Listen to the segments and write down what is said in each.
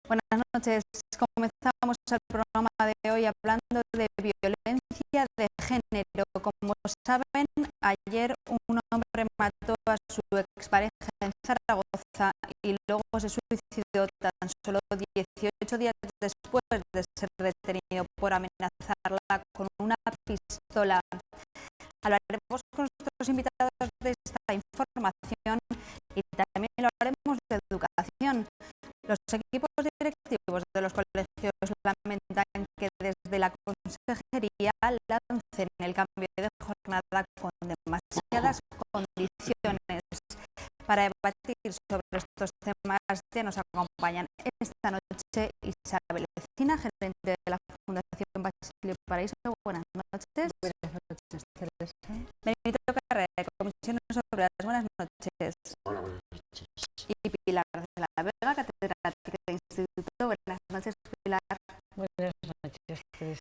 Buenas noches. Comenzamos el programa de hoy hablando de violencia de género. Como saben, ayer un hombre mató a su expareja en Zaragoza y luego se suicidó tan solo 18 días después de ser detenido por amenazarla con una pistola. Hablaremos con nuestros invitados de esta información y también lo haremos de educación. Los equipos directivos de los colegios lamentan que desde la consejería lancen el cambio de jornada con demasiadas condiciones. Para debatir sobre estos temas ya nos acompañan esta noche Isabel Lecina, gerente de la Fundación Basilio Paraíso. Buenas noches. Buenas noches, Teresa. Benito Carrera, de Comisiones Obreras. Buenas noches. Hola, buenas noches. Y Pilar de la Vega, catedrática del Instituto. Buenas noches, Pilar. Buenas noches, Teresa.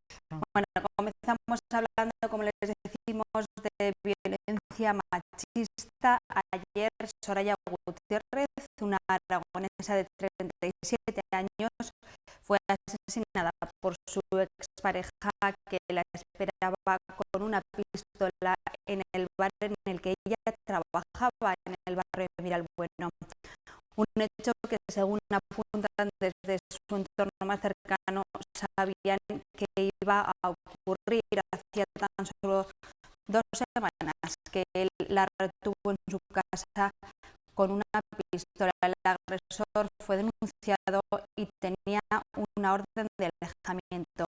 Bueno, comenzamos hablando, como les decimos, de violencia machista. Ayer Soraya Gutiérrez, una aragonesa de 37 años, fue asesinada por su expareja, que la esperaba con una pistola en el bar en el que ella trabajaba, en el barrio de Miralbueno. Un hecho que, según apuntan desde su entorno más cercano, sabían que iba a ocurrir. Hacía tan solo 2 semanas que él la retuvo en su casa con una pistola. El agresor fue denunciado y tenía una orden de alejamiento.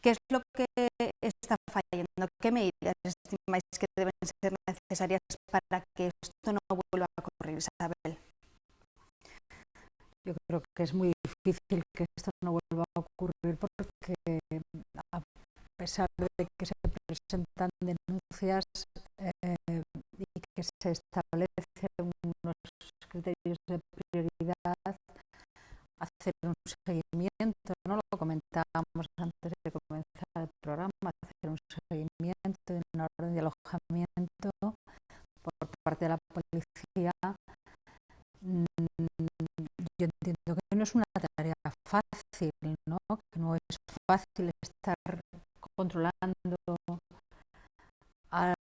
¿Qué es lo que está fallando? ¿Qué medidas estimáis que deben ser necesarias para que esto no vuelva a ocurrir, Isabel? Yo creo que es muy difícil que esto no vuelva a ocurrir porque, a pesar de que se presentan denuncias y que se establecen unos criterios de prioridad, hacer un seguimiento, ¿no? Lo comentábamos antes de comenzar el programa, hacer un seguimiento de una orden de alojamiento por parte de la policía. Yo entiendo que no es una tarea fácil, ¿no? Que no es fácil estar controlando a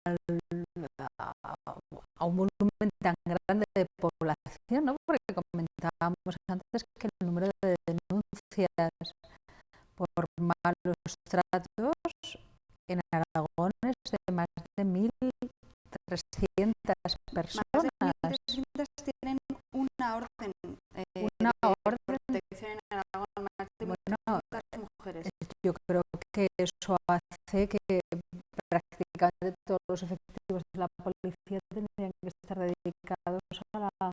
un volumen tan grande de población, ¿no? Porque comentábamos antes que el número de denuncias por malos tratos en Aragón es de más de 1.300 personas. Más de 1.300 tienen una orden Una de orden. protección en Aragón, más de 1.300 mujeres. Yo creo que eso hace que prácticamente todos los efectivos de la policía tendrían que estar dedicados a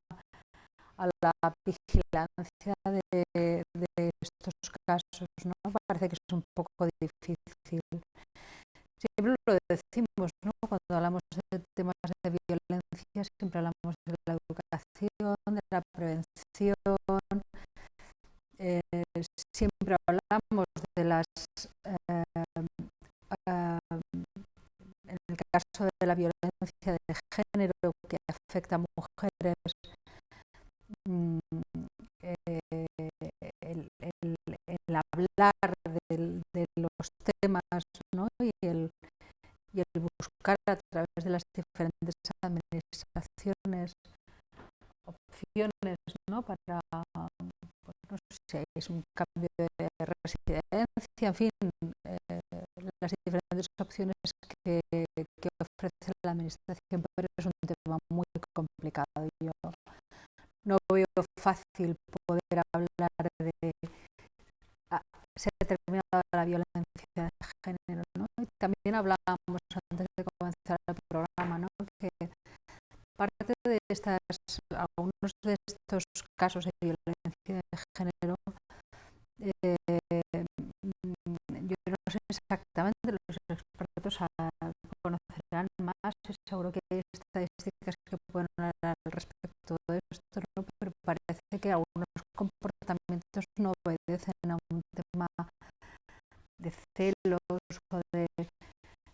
la vigilancia de estos casos, ¿no? Parece que es un poco difícil. Siempre lo decimos, ¿no? Cuando hablamos de temas de violencia, siempre hablamos de la educación, de la prevención. Siempre hablamos de las, en el caso de la violencia de género que afecta a mujeres, el hablar de los temas, ¿no? y el buscar a través de las diferentes administraciones opciones, ¿no? Para, pues, no sé, es un cambio de residencia, en fin, las diferentes opciones que ofrece la administración, pero es un tema muy complicado. Yo no veo fácil poder hablar de se ha terminado la violencia de género, ¿no? Y también hablábamos antes de comenzar el programa, ¿no? Que parte de algunos de estos casos de violencia de género, yo no sé exactamente, los expertos conocerán más, seguro que hay estadísticas que pueden hablar al respecto de esto, ¿no? Pero parece que algunos comportamientos no obedecen a un tema de celos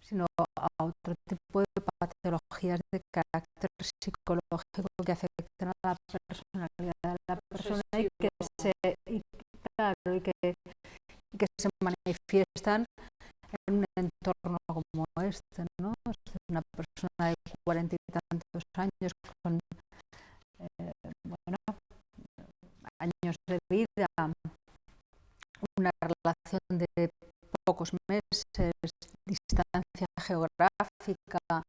sino a otro tipo de patologías de carácter psicológico que afectan a la personalidad de la persona y que se manifiestan en un entorno como este, ¿no? Es una persona de 40 y tantos años con bueno, años de vida, una relación de pocos meses, distancia geográfica,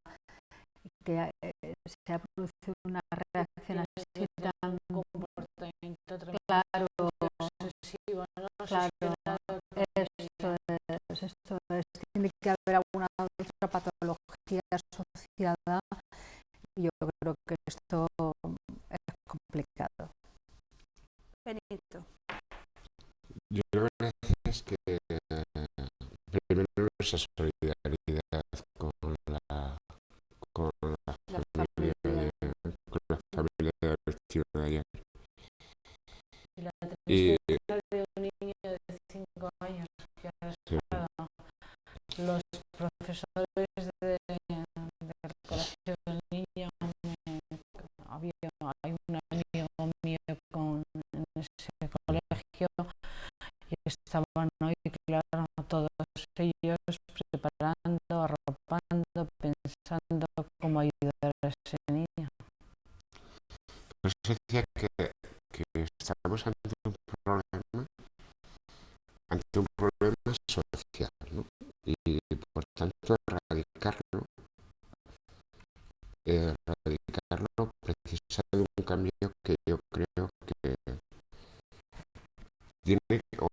que se ha producido una reacción así tan comportamiento claro, obsesivo, ¿no? claro, esto es, tiene que haber alguna otra patología asociada y yo creo que esto es complicado. Benito. Yo la verdad es que primero esa solidaridad con la familia de Arturo de ayer. Y la Y tristeza de un niño de 5 años que ha despertado. Los profesores del colegio del niño, hay un amigo mío en ese colegio y estaban hoy, claro, todos ellos preparando, arropando, pensando cómo ayudar a ese niño. pues decía que estamos ante un problema social, ¿no? Y por tanto erradicarlo precisa de un cambio que yo creo que tiene o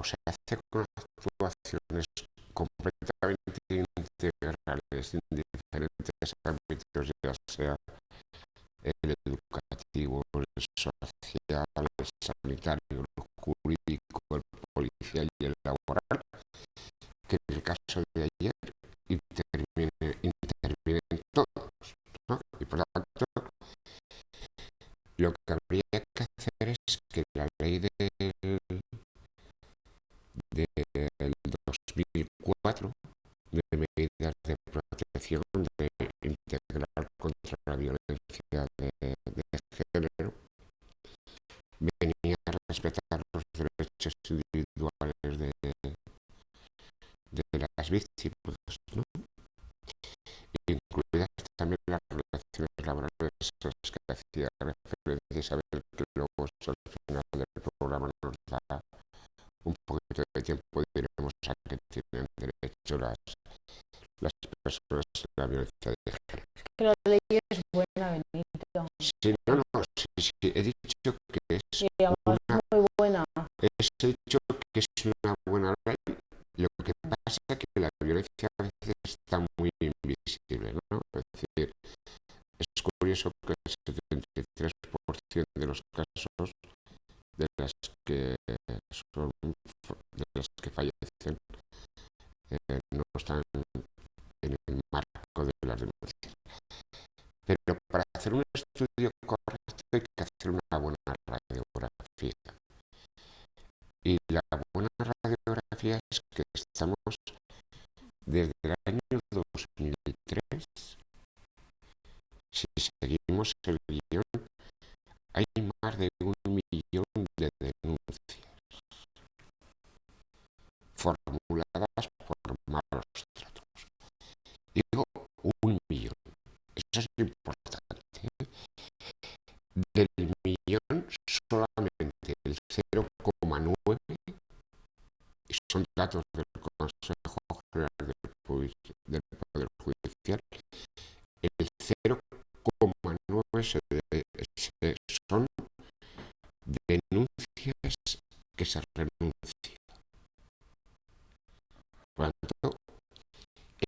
se hace con actuaciones completamente integrales en diferentes ámbitos, ya sea el educativo, el social, el sanitario, el jurídico, el policial y el laboral, que en el caso de ayer intervienen todos, ¿no? Y por lo tanto, lo que habría que hacer es que la ley del 2004 de medidas de protección de integral contra la violencia de género venía a respetar los derechos individuales de las víctimas, ¿no? Incluidas también las relaciones laborales a las que hacía referencia Isabel, que luego al final del programa nos da un poquito de tiempo y diremos a qué tienen derecho las personas en la violencia de género. Es que la ley es buena, Benito. Sí, no, sí, he dicho que es sí, muy buena. He dicho que es una buena ley. Lo que pasa es que la violencia a veces está muy invisible, ¿no? Es decir, es curioso que el 73% de los casos de las que fallecen no están en el marco de las denuncias. Pero para hacer un estudio correcto hay que hacer una buena radiografía. Y la buena radiografía es que estamos desde el año 2003, si seguimos el guión, hay más de 1 millón de denuncias formuladas por malos tratos. Digo 1 millón, eso es importante. Del millón solamente el 0,9, y son datos del Consejo General del Poder Judicial, el 0,9 son denuncias que se renuncian. Por lo tanto,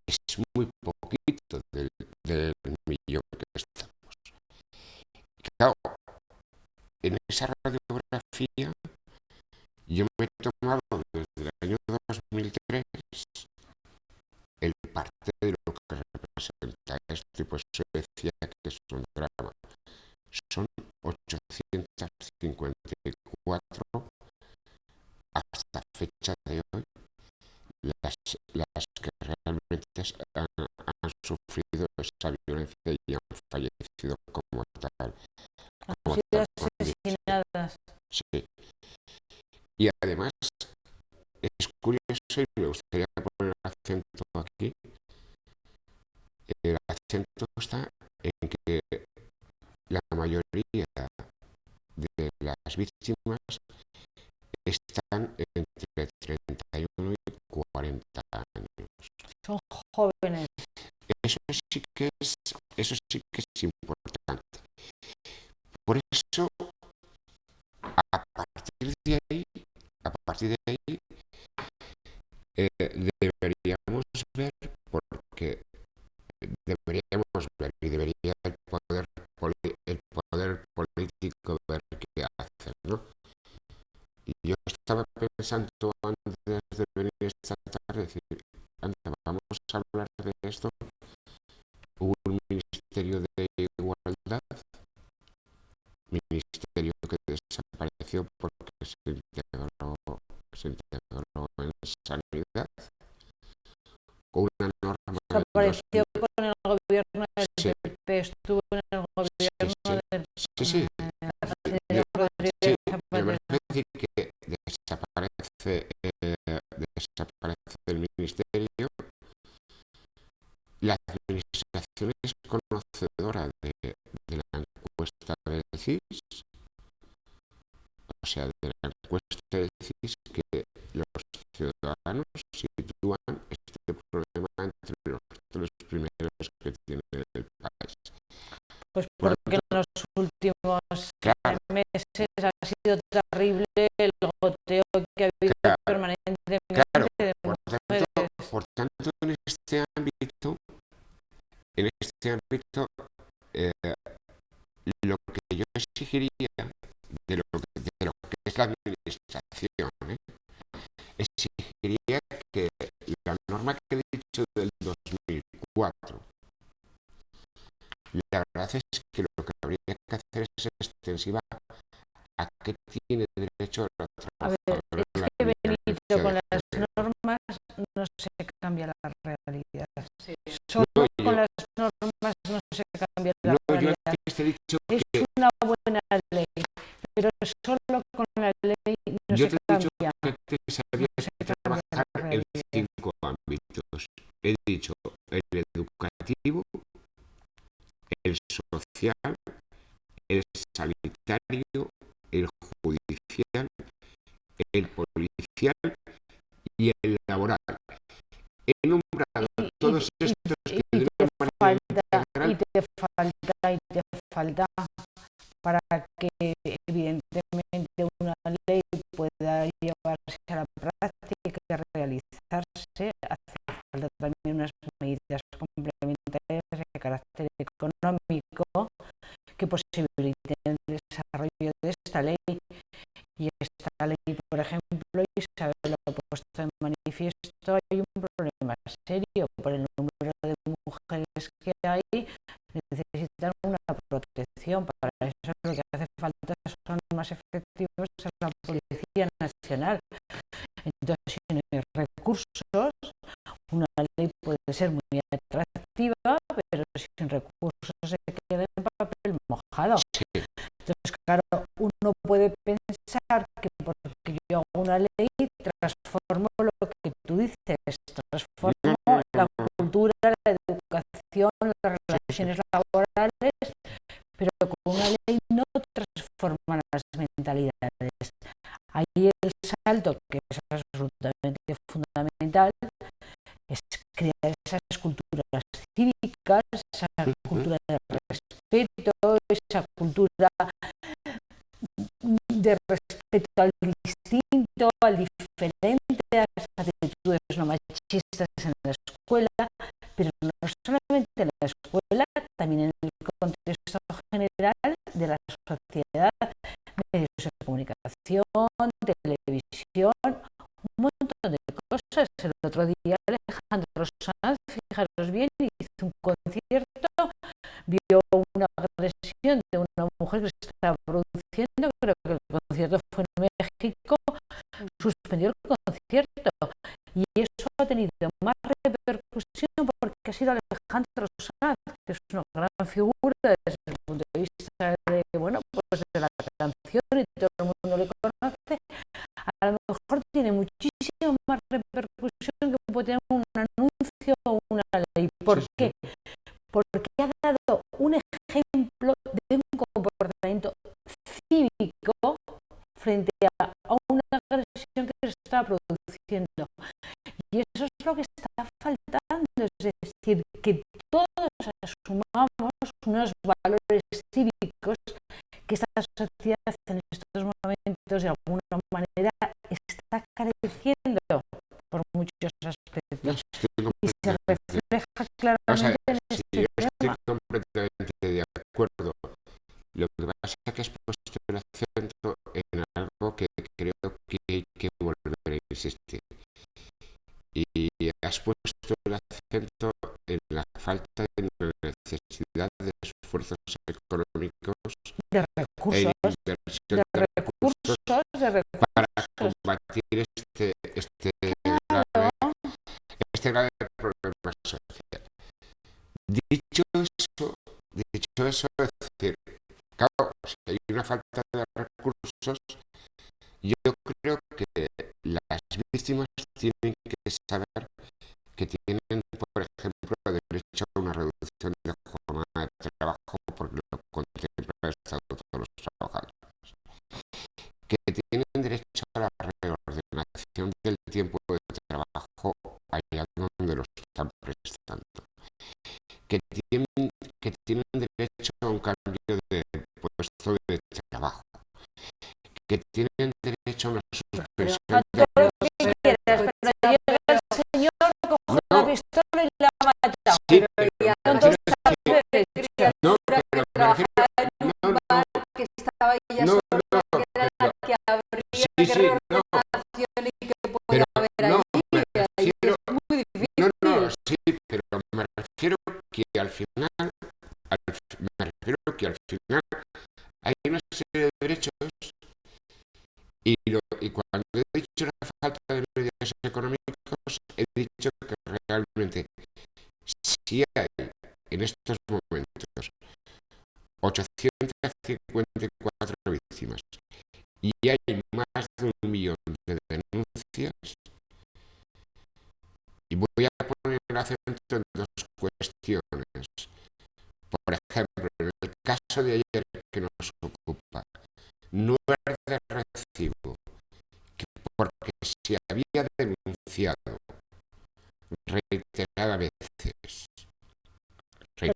es muy poquito del millón que estamos. Claro, en esa radiografía yo me he tomado desde el año 2003 el parte de lo que representa esto, y pues yo decía que es un drama. Son 854 hasta fecha de hoy las que realmente han sufrido esa violencia y han fallecido como tal. Han sido asesinadas. Sí. Y además es mucho y me gustaría poner el acento aquí. El acento está en que la mayoría de las víctimas están entre 31 y 40 años. Son jóvenes. Eso sí que es importante. Por eso, a partir de ahí, deberíamos ver, porque deberíamos ver y debería el poder político ver qué hacer, ¿no? Y yo estaba pensando antes de venir esta tarde, decir, anda, vamos a hablar de esto. Hubo un ministerio de igualdad, ministerio que desapareció porque se integró en sanidad, con una norma del Apareció 2000. con el gobierno del Sí, PP, estuvo en el gobierno del sí. señor Rodríguez Sí, me Zapatero. parece decir que desaparece el ministerio. La administración es conocedora de la encuesta del CIS, o sea, de la encuesta del CIS, que los ciudadanos sitúan este problema entre los tres primeros que tiene el país. Pues Por lo porque en tanto, los últimos claro, meses ha sido terrible el goteo que ha habido claro, permanentemente claro. de mujeres. Por tanto, en este ámbito, eh, lo que yo exigiría de lo que es la administración, exigiría que la norma que he dicho del 2004, la verdad es que lo que habría que hacer es extensiva a qué tiene derecho la A ver, trabajadora en la es que Benito, con violencia las de género. normas no se cambia la realidad. Sí. Solo No, con las normas no se cambia la yo realidad. antes te he dicho Es que una buena ley, pero solo con la ley no yo se te he dicho cambia. que antes había No se que cambia la trabajar en realidad. 5 ámbitos. He dicho el educativo, el social, el sanitario, el judicial, el policial y el laboral. He nombrado todos estos que de una manera integral. Y te falta para que evidentemente una ley pueda llevarse a la práctica y realizarse, hace falta también unas medidas complementarias de carácter económico que posibiliten el desarrollo de esta ley. Y esta ley, por ejemplo, Isabel lo ha puesto en manifiesto, hay un problema serio por el número de mujeres que hay, necesitan una protección. Para eso lo que hace falta son más efectivos en la Policía Nacional. Entonces, si no hay recursos, una ley puede ser muy atractiva, pero sin recursos se queda en papel mojado. Entonces, claro, uno puede pensar que porque yo hago una ley transformo lo que tú dices, transformo la cultura, la educación, las relaciones laborales, pero con una ley no transforman las mentalidades. Ahí el salto, que es absolutamente fundamental, es crear esas culturas cívicas, esa cultura de respeto, esa cultura de respeto al distinto, al diferente, a las actitudes no machistas en la escuela, pero no solamente en la escuela, también en el contexto general de la sociedad, medios de comunicación, televisión, un montón de cosas. El otro día Alejandro Sanz, fijaros bien, hizo un concierto, vio una agresión de una mujer que se estaba produciendo, creo que el concierto fue en México, suspendió el concierto y eso ha tenido más repercusión porque ha sido Alejandro Sanz, que es una gran figura desde el punto de vista de, bueno, pues de la canción y todo el mundo le conoce. A lo mejor tiene muchísima más repercusión tener un anuncio o una ley. ¿Por qué? Porque ha dado un ejemplo de un comportamiento cívico frente a una agresión que se está produciendo. Y eso es lo que está faltando, es decir, que todos asumamos unos valores cívicos que esta sociedad en estos momentos de alguna manera está careciendo por muchos aspectos. Y se refleja claramente en este yo tema. estoy completamente de acuerdo. Lo que pasa es que has puesto el acento en algo que creo que hay que volver a insistir. Y has puesto el acento en la falta de necesidad de esfuerzos económicos de recursos, inversión de recursos para combatir este grave problema social. Dicho eso, es decir, claro, si hay una falta de recursos, yo creo que las víctimas tienen que saber que tienen, por ejemplo, derecho a una reducción de jornada de trabajo porque lo contempla el Estatuto de los Trabajadores, que tienen derecho a la reordenación del tiempo de trabajo allá donde lo están prestando, que tienen derecho a un cambio de puesto de trabajo, que tienen derecho a una suspensión de todo lo que quieras, pero llega el señor, coge una pistola y la mata. Sí, pero pero no quiero decir, no, pero me refiero, que estaba ella no, sola, que era la que habría que reordenación y que puede haber no, allí. me refiero, Es muy difícil. sí, pero me refiero que al final hay una serie de derechos y cuando he dicho la falta de medios económicos, he dicho que realmente si hay en estos momentos 854 víctimas y hay más de 1 millón de denuncias, y voy a poner el acento en dos cuestiones. Por ejemplo, en el caso de ayer que nos ocupa, no es de recibo porque se había denunciado reiteradas veces. Le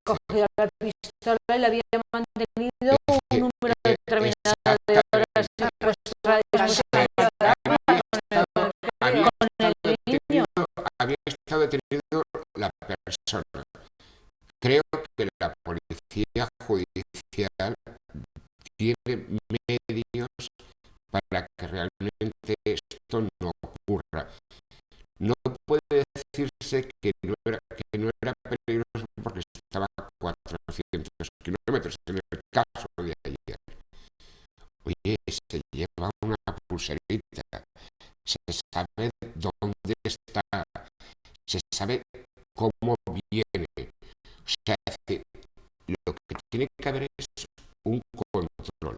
cogió la pistola y la había mantenido un número determinado de horas había estado detenido la persona. Creo que la policía judicial tiene medios para que realmente esto no ocurra. No puede decirse que no era peligroso porque estaba a 400 kilómetros en el caso de ayer. Oye, se lleva una pulserita, se sabe dónde está, se sabe cómo viene. O sea, lo que tiene que haber es un control.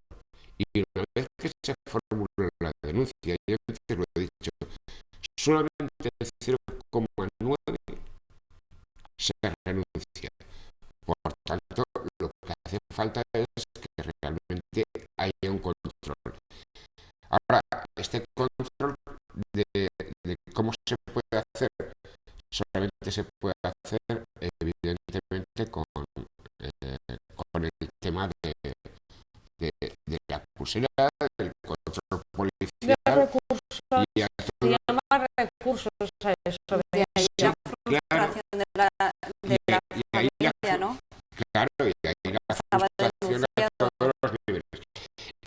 Y una vez que se formula la denuncia, yo te lo he dicho, solamente el 0,9 se renuncia. Por tanto, lo que hace falta es que realmente haya un control. Ahora, este control de cómo se puede hacer, solamente se puede hacer evidentemente con el tema de la pulsera, del control policial y a todo. Se llama recursos a eso. De ahí la Claro, frustración de la familia, ¿no? claro, y ahí la frustración a todos los niveles.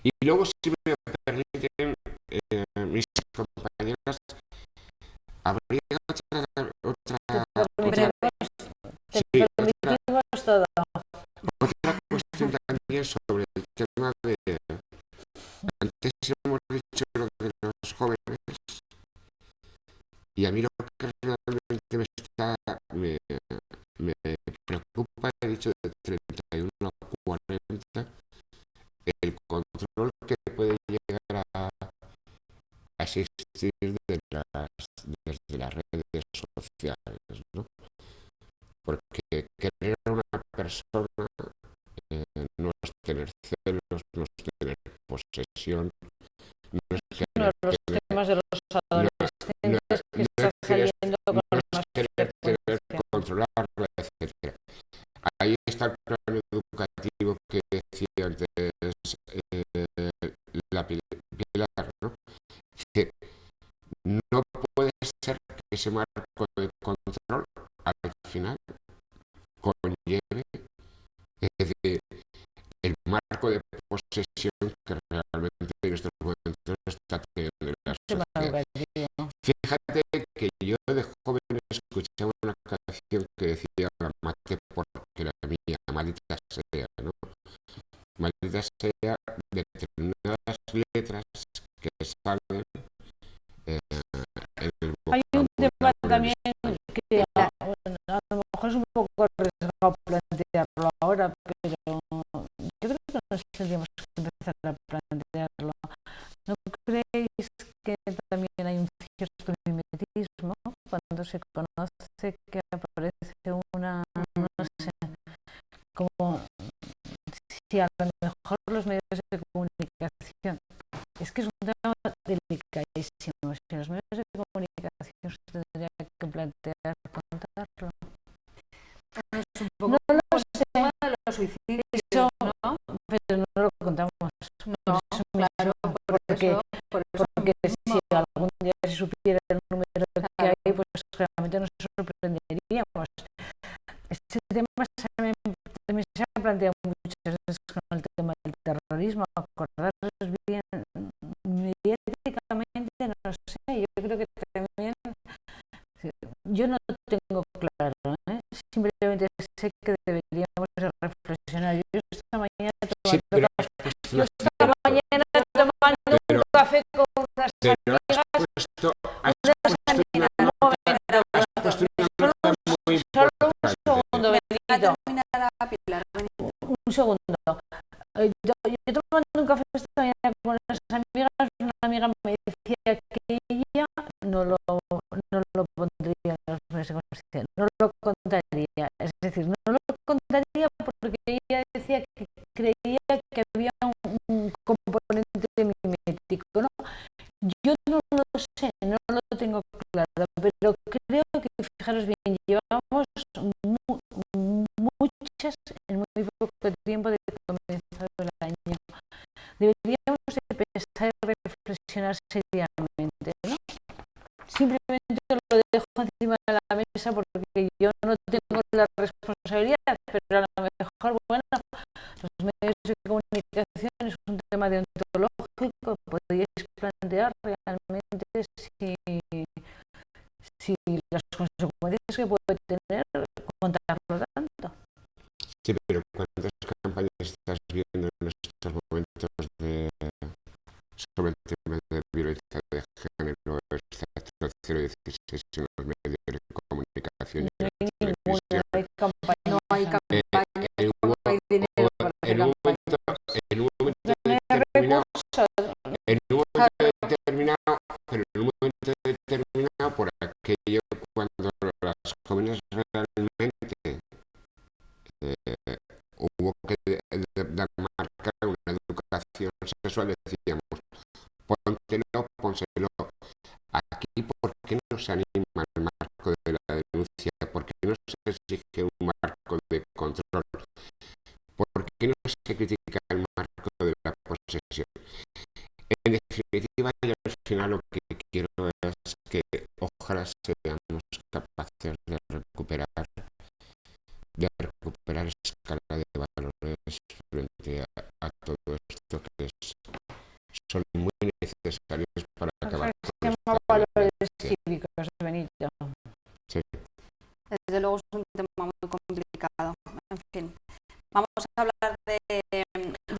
Y luego, si me permiten, mis compañeras, habría otra cuestión también sobre el tema de, antes hemos dicho lo de los jóvenes, y a mí lo que realmente me preocupa, he dicho de 31 a 40, el control que puede llegar a existir desde las ¿no? Porque querer a una persona no es tener celos, no es tener posesión, no es querer los tener, temas de los no, adolescentes que no están es querer, saliendo con no es más querer tener, frecuencia. controlarlo, etcétera. Ahí está el plan educativo que decía antes la Pilar, ¿no? Es decir, no puede ser que ese marco de control al final conlleve, es decir, el marco de posesión que realmente en estos momentos está teniendo la sociedad. Fíjate que yo de joven escuchaba una canción que decía la mate porque la mía, maldita sea, ¿no? Maldita sea determinadas letras que salen en el Hay un tema vocabulario también español. que a lo mejor es un poco arriesgado plantearlo ahora, pero yo creo que nos tendríamos que empezar a plantearlo. ¿No creéis que también hay un cierto mimetismo cuando se conoce que aparece una, no sé, como si a lo mejor los medios de comunicación, es que es un tema delicadísimo, si los medios de comunicación se tendría que plantear contarlo? Es un poco No lo sé, de los suicidios, eso, ¿no? pero no lo contamos. No, claro, Porque si algún día se supiera el número que hay, pues realmente nos sorprenderíamos. Este tema también se ha planteado muchas veces con el tema del terrorismo. Acordaros bien mediáticamente, no sé, yo creo que también, yo no tengo claro, simplemente sé que deberíamos reflexionar. Yo esta mañana Sí, pero has tomando un café con unas amigas, puesto unas amigas, has puesto una nota muy solo un importante. segundo, Benito, Pilar. un segundo. Yo tomando un café esta mañana con unas amigas, una amiga me decía que ella no lo pondría en los medios de comunicación, no lo contaría, es decir, no lo contaría porque ella decía que creía que había un componente mimético, ¿no? Yo no lo sé, no lo tengo claro, pero creo que, fijaros bien, llevamos muchas en muy poco tiempo de comenzado el año. Deberíamos de pensar y reflexionar seriamente, ¿no? Simplemente lo dejo encima de la mesa porque yo no tengo la responsabilidad, pero a lo mejor, bueno, los medios de comunicación es un tema deontológico, podríais plantear realmente si las consecuencias que puede tener contarlo tanto. Sí, pero ¿cuántas campañas estás viendo en estos momentos sobre el tema de violencia de género, excepto 016 en los medios de comunicación y en la televisión? No hay campaña. No hay campaña, no hay dinero para hacer campaña. En un momento determinado, pero en un momento determinado, por aquello cuando las jóvenes realmente hubo que dar marcar una educación sexual, decíamos, pónselo. Aquí, ¿por qué no se anima el marco de la denuncia? ¿Por qué no se exige un marco de control? ¿Por qué no se critica el marco de la posesión? En definitiva, y al final lo que quiero es que ojalá seamos capaces de recuperar escala de valores frente a todo esto que son muy necesarios para acabar con esta valores violencia. cívicos, Benito. Sí. Desde luego es un tema muy complicado. En fin, vamos a hablar de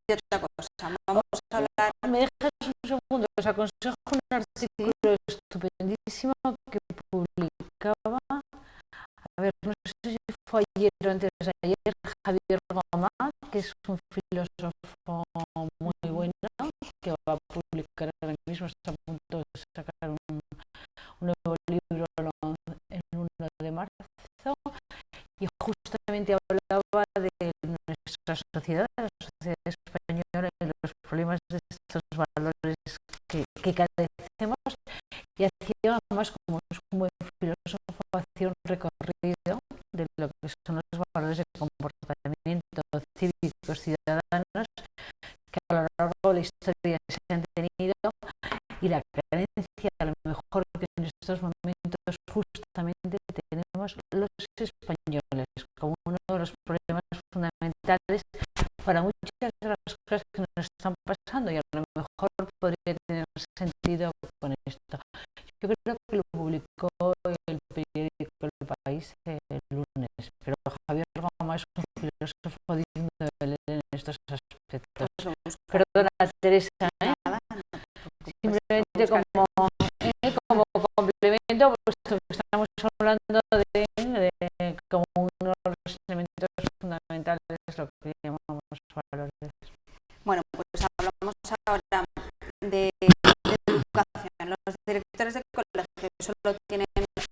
otra cosa. Vamos a hablar. ¿Me dejas un segundo? Os aconsejo un artículo estupendísimo que publicaba, a ver, no sé si fue ayer o antes de ayer, Javier Gomá, que es un filósofo muy bueno, que va a publicar ahora mismo, está a punto de sacar un nuevo libro el 1 de marzo, te hablaba de nuestra sociedad, la sociedad española, y los problemas de estos valores que carecemos, y hacía más como filósofo, hacía un recorrido de lo que son los valores de comportamiento cívicos ciudadanos que a lo largo de la historia se han tenido, y la carencia, a lo mejor, que en estos momentos justamente tenemos los españoles como uno de los problemas fundamentales para muchas de las cosas que nos están pasando, y a lo mejor podría tener sentido con esto. Yo creo que lo publicó el periódico El País el lunes, pero Javier Goma es un filósofo digno de leer en estos aspectos. Perdona, Teresa, simplemente como complemento, puesto que estamos hablando de como uno de los elementos fundamentales de lo que llamamos valores. Bueno, pues hablamos ahora de educación. Los directores de colegio solo tienen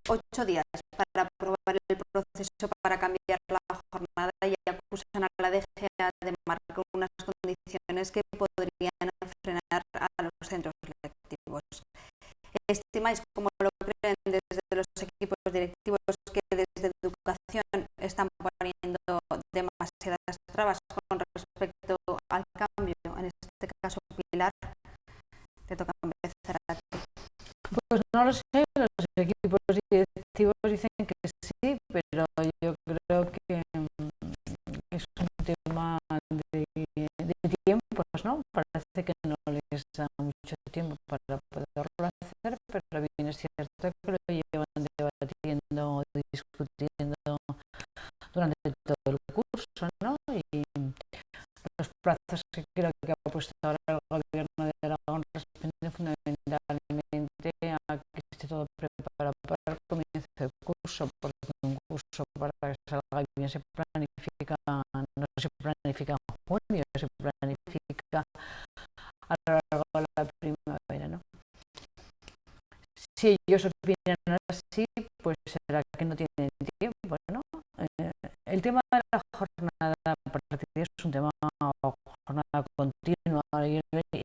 8 días para aprobar el proceso para cambiar la jornada, y acusan a la DGA de marcar unas condiciones que podrían frenar a los centros lectivos. ¿Estimáis, como lo creen desde los equipos directivos, que desde educación están poniendo demasiadas trabas con respecto al cambio? En este caso, Pilar, te toca empezar a ti. Pues no lo sé, los equipos directivos dicen que sí, pero yo creo que es un tema de tiempos, ¿no? Parece que no les da mucho tiempo para poderlo hacer, pero bien es cierto que lo llevan debatiendo, discutiendo durante todo el curso, ¿no? Y los plazos que creo que ha puesto ahora el gobierno de Aragón responden fundamentalmente a que esté todo preparado para el comienzo del curso, porque un curso, para que salga bien, se planifica, no se planifica en junio, se planifica a lo largo de la primavera, ¿no? Si ellos opinan así, pues será que no tienen tiempo, ¿no? El tema de la jornada partida es un tema de jornada continua,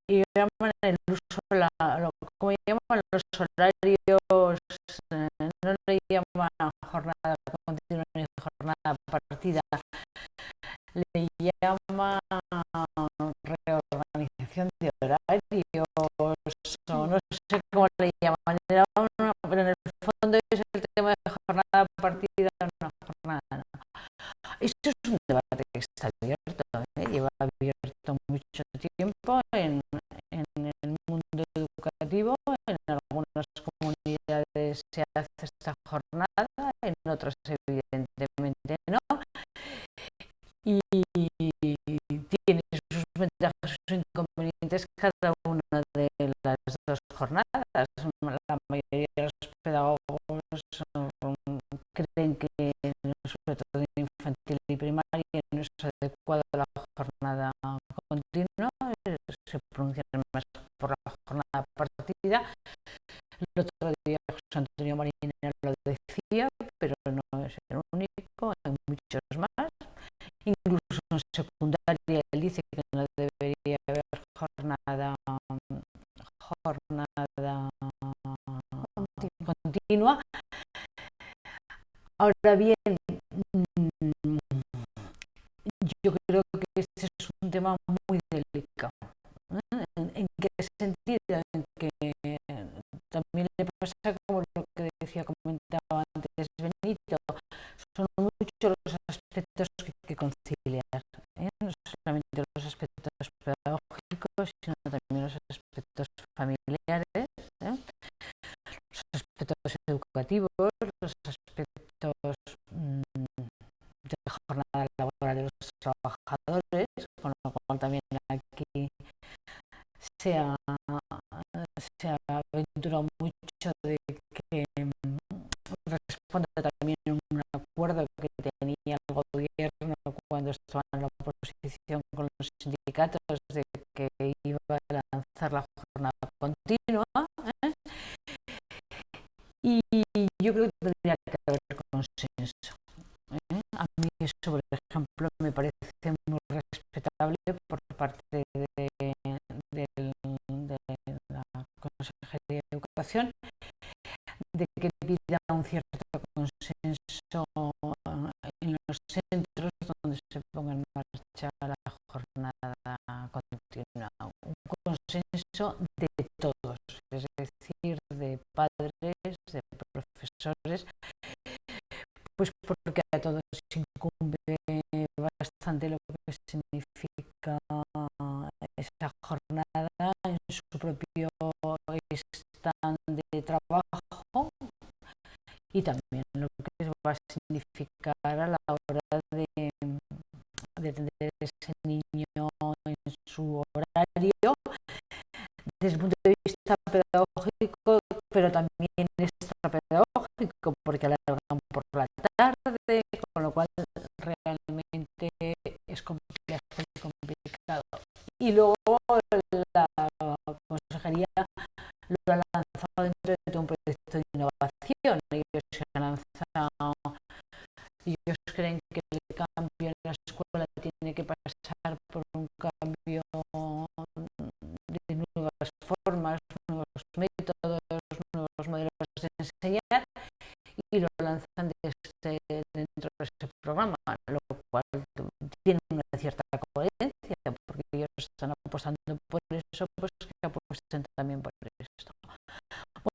y llaman el uso, como llaman los horarios, no le llaman jornada continua ni jornada partida, le llaman reorganización de horarios, o no sé cómo le llaman, pero en el fondo es el tema de jornada partida o no jornada. No. Eso es un debate que está abierto, lleva abierto mucho tiempo en el mundo educativo. En algunas comunidades se hace esta jornada, en otras evidentemente no, y tiene sus ventajas y sus inconvenientes cada una de las dos jornadas. La mayoría de los pedagogos creen que, sobre todo en infantil y primaria, no es adecuada la jornada continua, se pronuncian más por la jornada partida. El otro día José Antonio Marinero lo decía, pero no es el único, hay muchos más. Incluso en secundaria él dice que no debería haber jornada continua. Ahora bien, yo creo que este es un tema muy delicado. ¿En qué sentido? En que también le pasa como lo que comentaba antes Benito, son muchos los aspectos que conciliar, no solamente los aspectos pedagógicos, sino también los aspectos familiares, los aspectos educativos, los aspectos de jornada laboral de los trabajadores, con lo cual también aquí se ha aventurado mucho de que responde también a un acuerdo que tenía el gobierno cuando estaba en la oposición con los sindicatos, de que iba a lanzar la jornada continua, y yo creo que tendría que haber consenso. A mí eso, por ejemplo, me parece muy respetable por parte de la Consejería de Educación, de que pida un cierto consenso en los centros donde se ponga en marcha la jornada continua. Un consenso de todos, es decir, de padres, de profesores, pues porque a todos incumbe bastante lo que significa esa jornada en su propio stand de trabajo y también lo que va a significar a la hora de tener ese niño en su horario desde el punto de vista pedagógico, pero también extrapedagógico, porque alargan por la tarde, con lo cual realmente es complejo y complicado. Y luego la consejería lo ha lanzado dentro de un proyecto de innovación. Ellos creen que el cambio en la escuela tiene que pasar por un cambio de nuevas formas, nuevos métodos, nuevos modelos de enseñar, y lo lanzan dentro de ese programa, lo cual tiene una cierta coherencia, porque ellos están apostando por eso, pues que apuesten también por esto.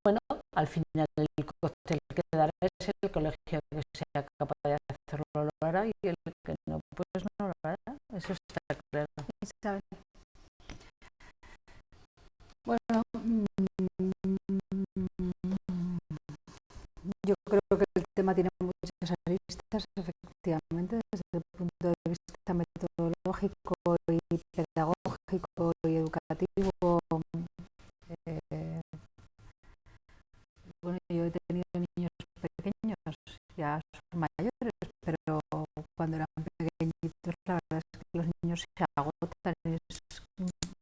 Bueno, al final el cóctel que dará es el colegio que sea capaz de hacerlo lo hará, y el que no, pues no lo hará. Eso está claro. Isabel. Bueno, yo creo que el tema tiene muchas aristas, efectivamente, desde el punto de vista metodológico y pedagógico y educativo. Bueno, yo he tenido niños pequeños, ya son mayores, pero cuando eran pequeñitos, la verdad es que los niños se agotan y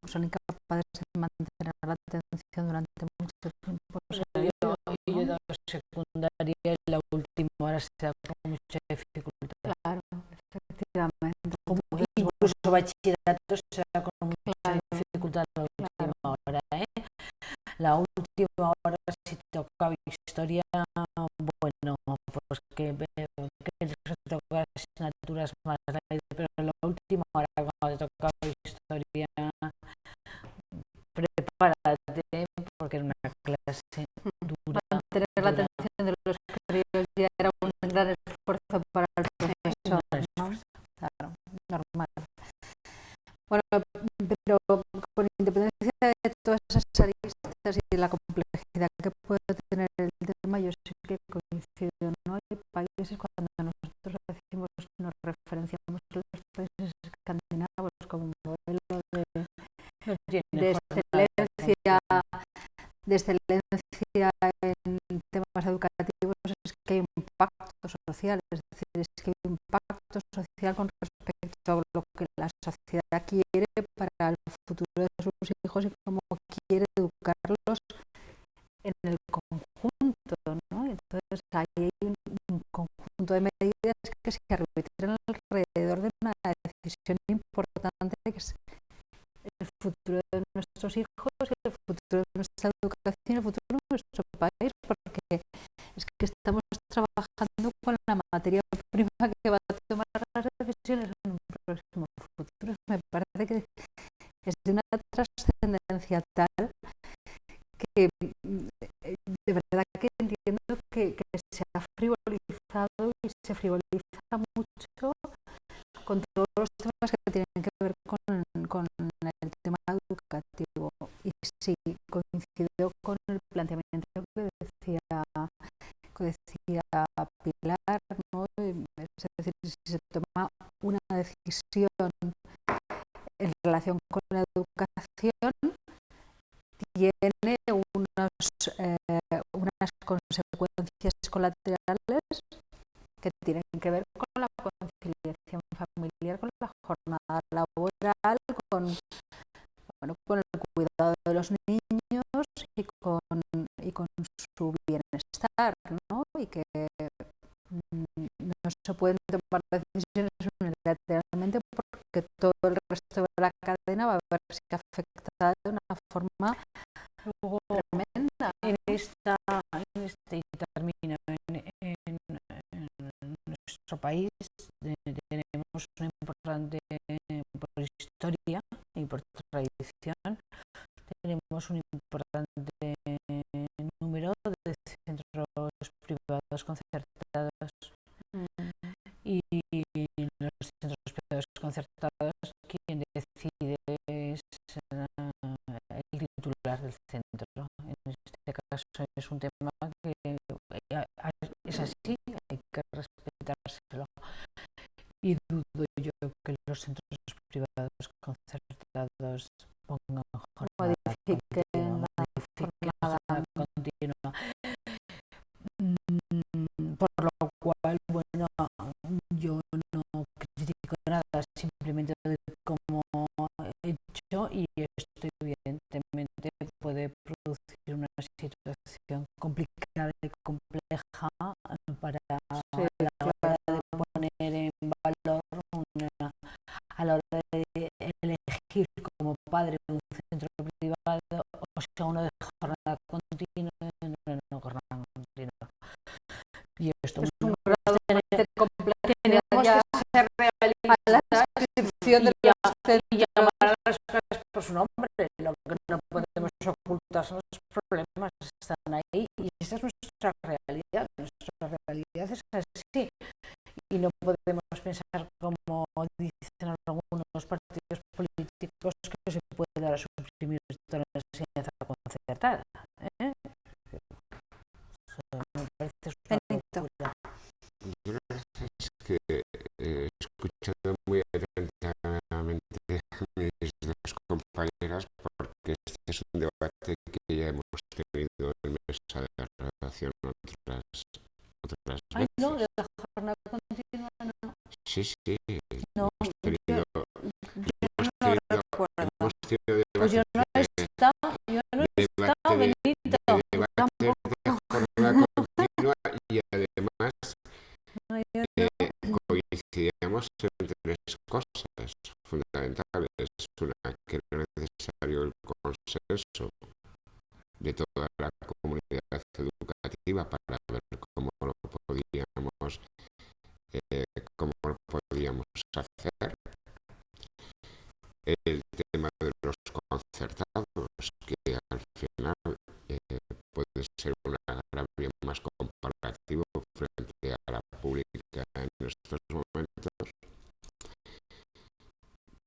son incapaces de mantener la atención durante mucho tiempo. Yo he dado secundaria y la última hora se da con mucha dificultad. Claro, efectivamente. Incluso bachillerato se da con mucha dificultad la última hora. La última hora, si tocaba historia, bueno, pues que se toca asignaturas más grandes, pero la última hora cuando te tocaba historia, prepárate, porque era una clase dura. Mantener la atención de los críos ya era un gran esfuerzo para el profesor, ¿no? Claro, normal. Bueno, pero con independencia de todas esas aristas y de la complejidad que puede tener el tema, yo sí que coincido, ¿no? Hay países, cuando nosotros decimos, nos referenciamos a los países escandinavos como un modelo de excelencia en temas educativos, es que hay un pacto social, es decir, es que hay un pacto social con respecto a lo que la sociedad quiere para el futuro de sus hijos y cómo quiere educarlos en el conjunto, ¿no? Entonces ahí hay un conjunto de medidas que se arbitran alrededor de una decisión importante, que es el futuro de nuestros hijos, el futuro de nuestra educación, el futuro de nuestro país, porque es que estamos trabajando con la materia prima que va a tomar las decisiones en un próximo futuro. Me parece que es de una trascendencia tal que de verdad que entiendo que se ha frivolizado y se frivoliza mucho con todos los temas que tienen que ver con el tema educativo. Y sí, coincido con el planteamiento que decía Pilar, ¿no? Es decir, si se toma una decisión en relación con la educación, tiene unas consecuencias colaterales que tienen que ver con la conciliación familiar, con la jornada laboral, con el cuidado de los niños y con su bienestar, ¿no? Y que no se pueden tomar decisiones unilateralmente porque todo el resto de la cadena va a verse afectada de una forma tremenda. En este término, en nuestro país tenemos una importante, por historia y por tradición, tenemos un importante número de centros privados concertados. Y los centros privados concertados, quien decide es el titular del centro. En este caso es un tema que es así, hay que respetárselo. Y dudo yo que los centros privados concertados pongan jornada continua. Por lo cual, bueno, yo no critico nada, simplemente de cómo he hecho, y esto evidentemente puede producir una situación complicada y compleja para la hora de poner en valor a la hora de elegir como padre un centro privado, o sea, uno de jornada continua, no jornada continua. Y esto es un grado de complejidad. Tenemos que ser realistas a la descripción de los centros y llamar a las cosas por su nombre. Lo que no podemos ocultar son los problemas, están ahí, y esa es nuestra realidad. Nuestra realidad es así, y no podemos pensar, como dicen algunos partidos políticos, que se puede dar a suprimir toda la enseñanza concertada. Eso me parece una locura. Yo la verdad es que he escuchado muy atentamente a mis dos compañeras, porque este es un debate que ya hemos tenido en mesa de redacción otras veces. Ay, no, de la jornada continua no. Sí, No, hemos tenido pues yo no he estado, Benito. debates de jornada continua, y además coincidíamos en tres cosas fundamentales. Una, que era necesario el consenso de toda la comunidad educativa para ver cómo lo podíamos hacer. El tema de los concertados, que al final puede ser un agravio más comparativo frente a la pública en estos momentos.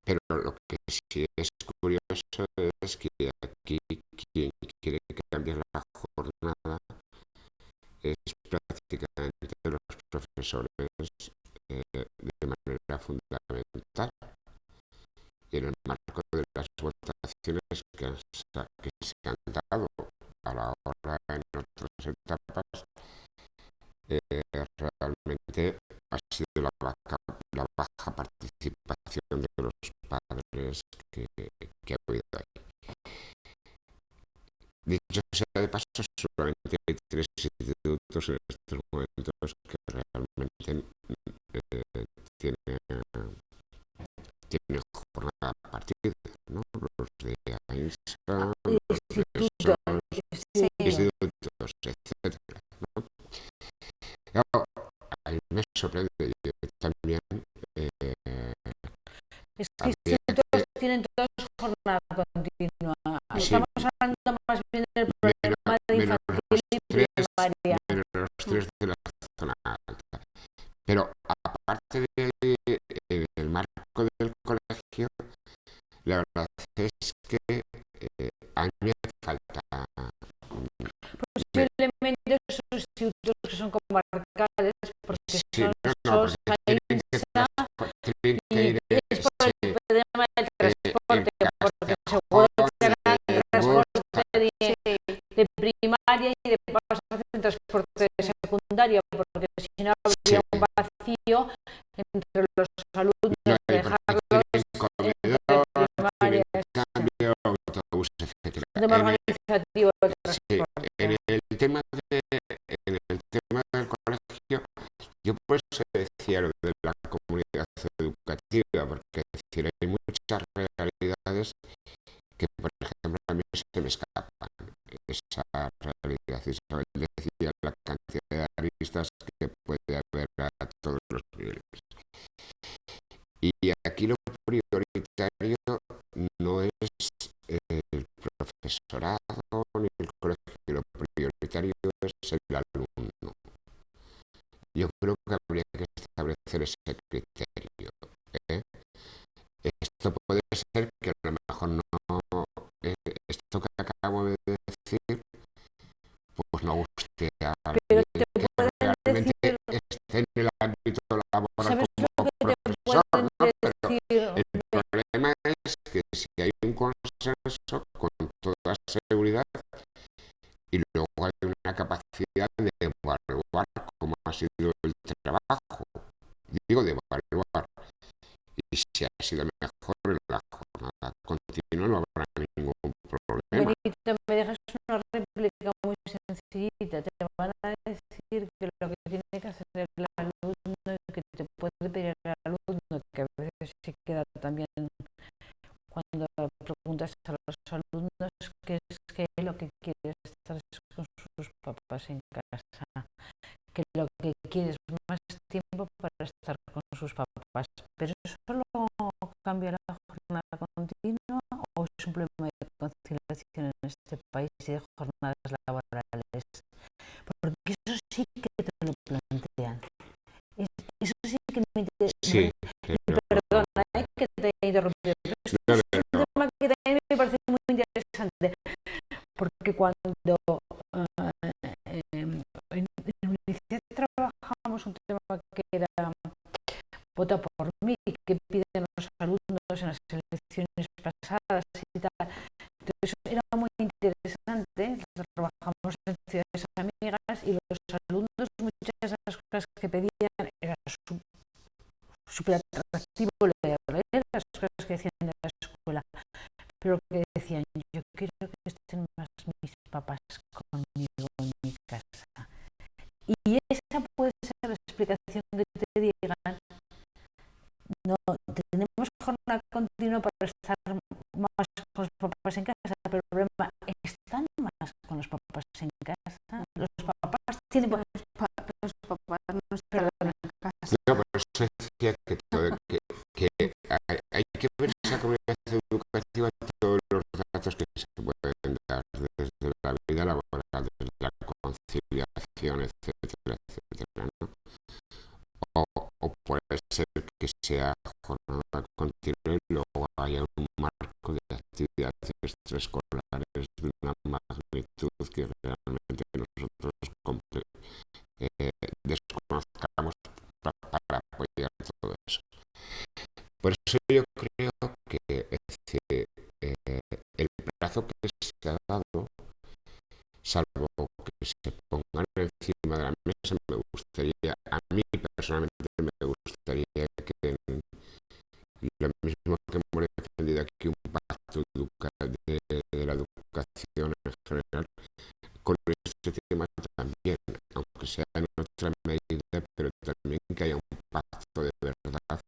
Pero lo que sí es curioso es que aquí quien quiere cambiar la jornada es prácticamente los profesores de manera fundamental. Y en el marco de las votaciones que se han dado a la hora en otras etapas, realmente ha sido la baja participación de los padres que ha habido ahí. Dicho sea de paso, solamente hay 3 institutos en estos momentos que realmente tienen jornada partida, ¿no? Los de AINSA, institutos, etcétera, ¿no? Claro, a mí me sorprende también. Es que tienen todos jornada continua. Sí. Estamos hablando más bien del problema de infantil y primaria. Menos los 3 de la zona alta. Pero aparte del marco del colegio, la verdad es que a mí me falta. Posiblemente esos institutos que son comarcales, porque son esos AINSA, y es por el problema del transporte, porque seguro que harán transporte de primaria y de paso hacen transporte de secundaria, porque si no habría un vacío entre los alumnos de dejarlos entre primaria, Autobús, etcétera. tema organizativo del transporte. En el tema del colegio, yo por eso decía lo de la comunidad educativa, porque es decir, hay muchas realidades que, por ejemplo, a mí se me escapan. Esa realidad, Isabel decía la cantidad de aristas que puede haber a todos los niveles. Y aquí lo prioritario no es el profesorado ni el colegio, lo prioritario es el alumno. Yo creo que habría que establecer ese criterio. Esto puede ser que a lo mejor no, esto que acabo de decir, pues no guste a Pero alguien te que pueden realmente decir, esté en el ámbito laboral ¿sabes lo como que te profesor, pueden ¿no? Pero decir? el problema es que si hay un consenso, con toda seguridad, y luego hay una capacidad de evaluar cómo ha sido el trabajo, digo de evaluar, y si ha sido mejor en la jornada continua no habrá ningún problema. Benito, me dejas una réplica muy sencillita. Te van a decir que lo que tiene que hacer el alumno y que te puede pedir el alumno, que a veces se queda también cuando preguntas a los alumnos que es que lo que quiere es estar con sus papás en casa, que lo que quiere es más tiempo para estar con sus papás. Pero eso solo cambia la jornada continua o es un problema de conciliación en este país y de jornadas laborales. Porque eso sí que te lo plantean. Eso sí que me interesa. Sí, Perdona, que te he interrumpido. Es un tema que también me parece muy interesante. Porque cuando en UNICEF trabajamos un tema que era Vota por mí, que piden los alumnos en las elecciones pasadas y tal. Entonces era muy interesante. Trabajamos en ciudades amigas y los alumnos, muchas de las cosas que pedían era súper atractivo leer las cosas que decían de la escuela, pero que decían, yo quiero que estén más mis papás conmigo en mi casa. Y esa puede ser la explicación que te digan. No, tenemos jornada continua para estar más con los papás en casa, pero el problema están más con los papás en casa. Los papás tienen los papás no están en casa. no, pero eso decía que hay que ver esa comunidad educativa, todos los datos que se pueden dar desde la vida laboral, desde la conciliación, etcétera, etcétera, ¿no? O puede ser que sea jornada continua y luego haya un marco de actividades extraescolares de una magnitud que realmente nosotros desconozcamos para apoyar todo eso. Por eso yo creo que el plazo que se ha dado, salvo que se pongan encima de la mesa, me gustaría, a mí personalmente me gustaría que lo mismo que hemos defendido aquí un pacto de la educación en general, con este tema también, aunque sea en otra medida, pero también que haya un pacto de verdad,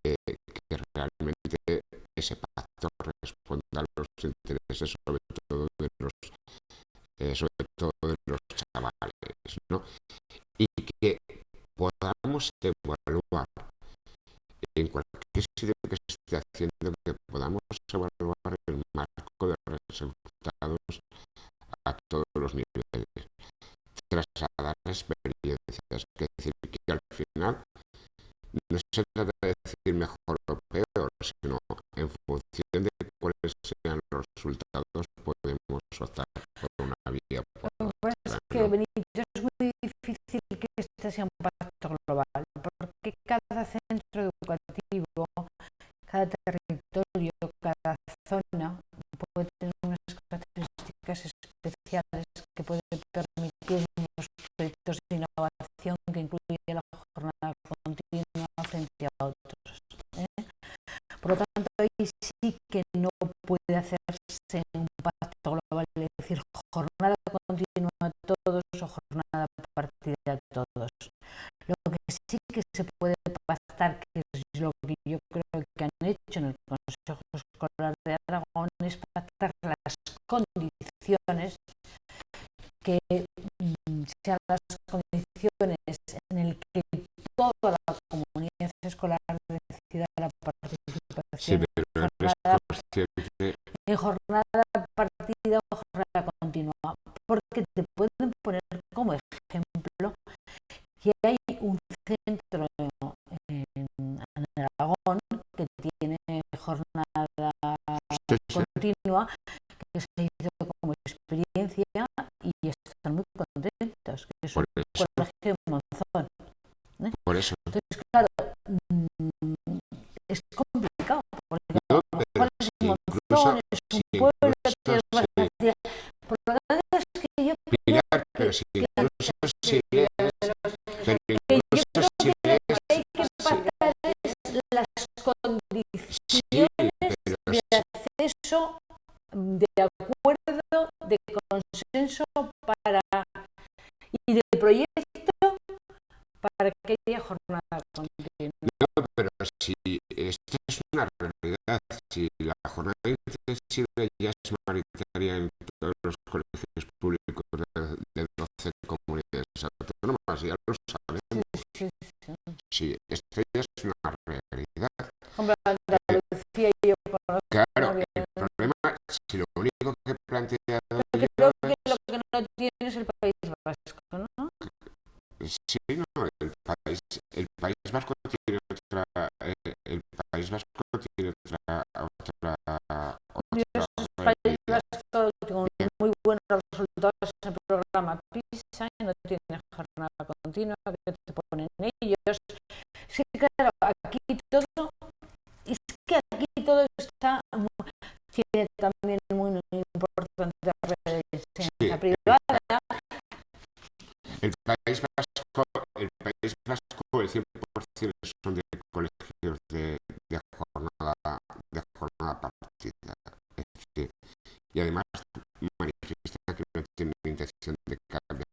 que realmente ese pacto responda a los intereses sobre todo de los chavales, ¿no? Y que podamos evaluar en cualquier sitio que se esté haciendo, que podamos evaluar el marco de resultados a todos los niveles, trasladar experiencias, que decir que al final no se trata de decir mejor o peor, sino en función de cuáles sean los resultados podemos optar por una vía o por otra, es ¿no? que Benito, es muy difícil que este sea un pacto global, porque cada centro educativo, cada territorio, cada zona puede tener unas características especiales que pueden permitir unos proyectos de innovación que incluye la jornada continua frente a otros. Por lo tanto, ahí sí que no puede hacerse un pacto global, es decir, jornada continua a todos o jornada partida a todos. Lo que sí que se puede pactar, que es lo que yo creo que han hecho en el Consejo Escolar de Aragón, es pactar las condiciones que sean las condiciones en el que toda la comunidad escolar decida la Sí, participación pero eres consciente. en jornada partida o jornada continua, porque te pueden poner como ejemplo que hay un centro en Aragón que tiene jornada Sí, sí. continua, que se hizo como experiencia y están muy contentos, que es un colegio de Monzón. Por eso. Entonces, claro, es complicado, porque No, a lo pero mejor es si Monzón, es un pueblo, tienes más sí. facilidad. Por lo tanto, es que yo creo Pilar, pero si incluso si lees, pero incluso si lees, hay que sí, pactar las sí, condiciones pero de acceso, de acuerdo, de consenso para y de proyecto para que haya jornada continua. no, pero si esta es una realidad, si la jornada intensiva ya es mayoritaria en todos los colegios públicos de 12 comunidades autónomas, ya lo sabemos. Sí. Sí, esto ya es una realidad. Hombre, Andalucía y yo conozco Claro, muy el bien. problema, si lo único que he planteado Pero yo creo que lo que no tiene es el País Vasco, ¿no? sí, no, el País Vasco tiene otra, el País Vasco tiene otra El País Vasco con muy buenos resultados en el programa PISA y no tiene jornada continua que te ponen ellos. Sí, claro, aquí todo, es que aquí todo está, tiene también muy importante la enseñanza privada. El País Vasco, el 100% son de colegios de jornada partida. Es decir, y además manifiesta que no tiene intención de cambiar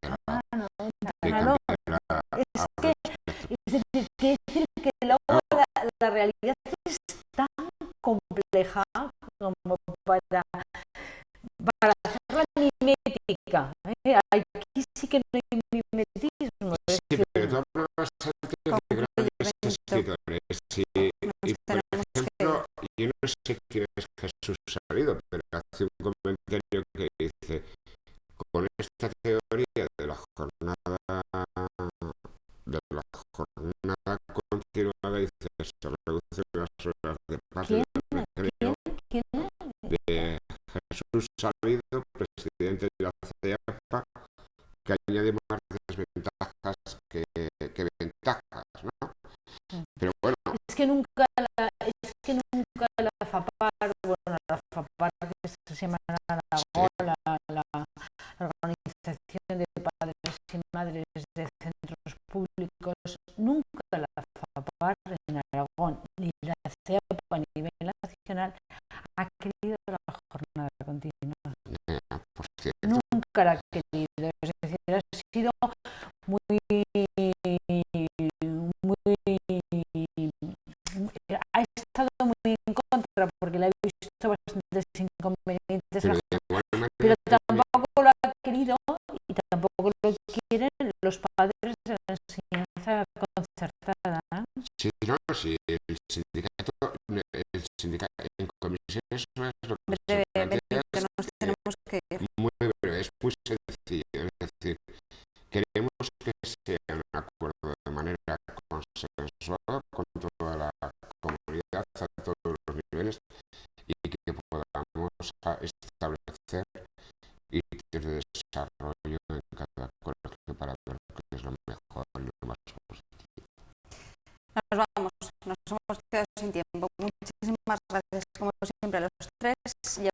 Es decir, que luego la realidad es tan compleja como para hacerla mimética. Aquí sí que no hay mimetismo. Sí, pero de todas maneras hay grandes escritores. Y por ejemplo, yo no sé quién es Jesús Salido, pero hace un comentario que dice: con esta teoría de la jornada continuada, dice, se reducen las horas de pase del recreo. ¿Quién? De Jesús Salido, presidente de la CEAPA, que añade más desventajas que ventajas, ¿no? Pero bueno. Es que nunca la FAPAR, bueno, la FAPAR que se llama Aragón, la Organización de Padres y Madres de Centros Públicos, nunca la FAPAR en Aragón ni la CEAPA a nivel nacional ha querido la jornada continua. Nunca la ha querido, es decir, ha sido muy ha estado muy en contra porque la he visto bastantes inconvenientes, pero tampoco lo ha querido y tampoco lo quieren los padres de la enseñanza concertada. Sí, no, sí, el sindicato en comisiones es lo que se plantea, nos tenemos que ir. Muy breve, es muy sencillo, es decir, queremos que sea un acuerdo de manera consensuada con toda la comunidad a todos los niveles y que podamos establecer hitos de desarrollo en cada colegio para ver qué es lo mejor y lo más positivo. Nos vamos, nos hemos quedado sin tiempo. Muchísimas gracias, como siempre, a los tres y a